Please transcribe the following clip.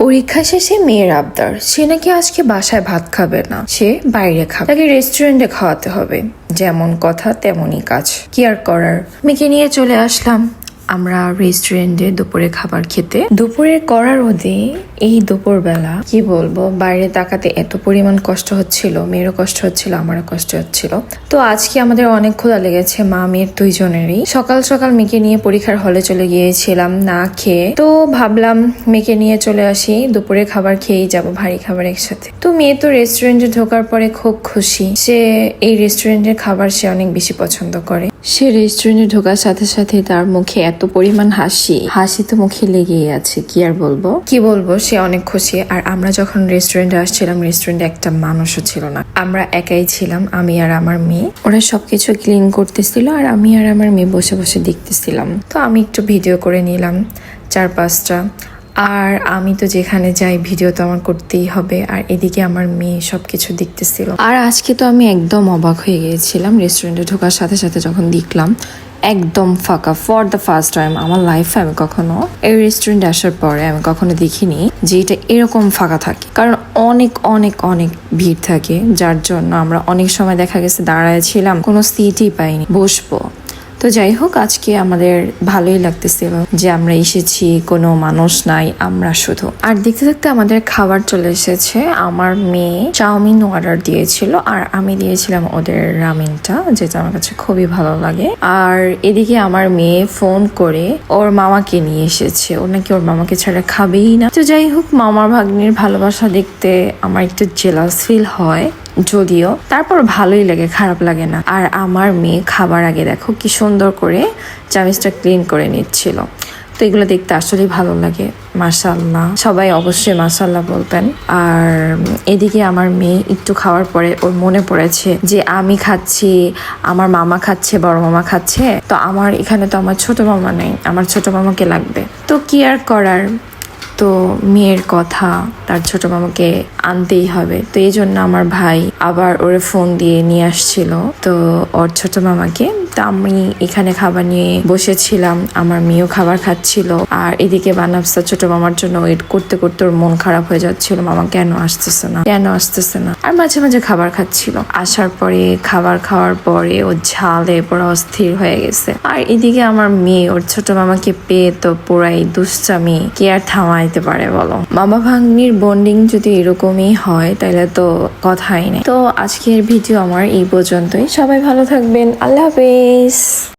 পরীক্ষা শেষে মেয়ের আবদার, সে নাকি আজকে বাসায় ভাত খাবে না, সে বাইরে খাবে, তাকে রেস্টুরেন্টে খাওয়াতে হবে। যেমন কথা তেমনই কাজ, কি আর করার। মেয়েকে নিয়ে চলে আসলাম আমরা রেস্টুরেন্টে দুপুরে খাবার খেতে। দুপুরের করার রোদে এই দুপুর বেলা কি বলবো, বাইরে তাকাতে এত পরিমাণ কষ্ট হচ্ছিল, মেয়েরও কষ্ট হচ্ছিল, আমারও কষ্ট হচ্ছিল। তো আজকে আমাদের অনেক ক্ষুধা লেগেছে, মা মেয়ের দুইজনেরই। সকাল সকাল মেয়েকে নিয়ে পরীক্ষার হলে চলে গিয়েছিলাম না খেয়ে। তো ভাবলাম মেয়েকে নিয়ে চলে আসি, দুপুরে খাবার খেয়েই যাবো, ভারী খাবার একসাথে। তো মেয়ে তো রেস্টুরেন্টে ঢোকার পরে খুব খুশি, সে এই রেস্টুরেন্টের খাবার সে অনেক বেশি পছন্দ করে। সে রেস্টুরেন্টে ঢোকার সাথে সাথে তার মুখে এত পরিমাণ হাসি তো মুখে লেগেই আছে, কি আর বলবো। সে অনেক খুশি। আর আমরা যখন রেস্টুরেন্টে আসছিলাম, রেস্টুরেন্টে একটা মানুষও ছিল না, আমরা একাই ছিলাম, আমি আর আমার মেয়ে। ওরা সবকিছু ক্লিন করতেছিল আর আমি আর আমার মেয়ে বসে বসে দেখতেছিলাম। তো আমি একটু ভিডিও করে নিলাম 4-5টা। আর আমি তো যেখানে যাই ভিডিও তো আমার করতেই হবে। আর এদিকে আমার মেয়ে সবকিছু দেখতেছিল। আর আজকে তো আমি একদম অবাক হয়ে গিয়েছিলাম রেস্টুরেন্টে ঢোকার সাথে সাথে যখন দেখলাম একদম ফাঁকা। ফর দ্য ফার্স্ট টাইম আমার লাইফে আমি কখনো এই রেস্টুরেন্টে আসার পরে আমি কখনো দেখিনি যে এটা এরকম ফাঁকা থাকে। কারণ অনেক অনেক অনেক ভিড় থাকে, যার জন্য আমরা অনেক সময় দেখা গেছে দাঁড়ায় ছিলাম, কোনো সিটই পাইনি বসবো। তো যাই হোক, আজকে আমাদের ভালোই লাগতেছিল যে আমরা এসেছি, কোনো মানুষ নাই, আমরা শুধু। আর দেখতে দেখতে আমাদের খাবার চলে এসেছে। আমার মেয়ে চাউমিন অর্ডার দিয়েছিল আর আমি দিয়েছিলাম ওদের রামেনটা, যেটা আমার কাছে খুবই ভালো লাগে। আর এদিকে আমার মেয়ে ফোন করে ওর মামাকে নিয়ে এসেছে, ও নাকি ওর মামাকে ছাড়া খাবেই না। তো যাই হোক, মামার ভাগ্নির ভালোবাসা দেখতে আমার একটু জেলাস ফিল হয়, যদিও তারপর ভালোই লাগে, খারাপ লাগে না। আর আমার মেয়ে খাবার আগে দেখো কি সুন্দর করে চামিচটা ক্লিন করে নিচ্ছিল। তো এগুলো দেখতে আসলেই ভালো লাগে। মাশাআল্লাহ, সবাই অবশ্যই মাশাআল্লাহ বলবেন। আর এদিকে আমার মেয়ে একটু খাওয়ার পরে ওর মনে পড়েছে যে আমি খাচ্ছি, আমার মামা খাচ্ছে, বড় মামা খাচ্ছে, তো আমার এখানে তো আমার ছোট মামা নেই, আমার ছোট মামাকে লাগবে। তো কি আর করার, তো মেয়ের কথা, তার ছোট মামাকে আনতেই হবে। তো এই জন্য আমার ভাই আবার ওরে ফোন দিয়ে নিয়ে আসছিল তো ওর ছোট মামাকে। তো আমি এখানে খাবার নিয়ে বসেছিলাম, আমার মেয়েও খাবার খাচ্ছিল। আর এদিকে বানাবসা ছোট মামার জন্য ওয়েট করতে করতে ওর মন খারাপ হয়ে যাচ্ছিল, মামা কেন আসতেছে না। আর মাঝে মাঝে খাবার খাচ্ছিল। আসার পরে খাবার খাওয়ার পরে ও ঝালে পুরো অস্থির হয়ে গেছে। আর এদিকে আমার মেয়ে ওর ছোট মামাকে পেয়ে তো পুরাই দুষ্টামি, কে আর থামাইতে পারে বলো। মামা ভাগ্নির বন্ডিং যদি এরকমই হয় তাহলে তো কথাই নেই। তো আজকের ভিডিও আমার এই পর্যন্তই। সবাই ভালো থাকবেন, আল্লাহ হাফেজ।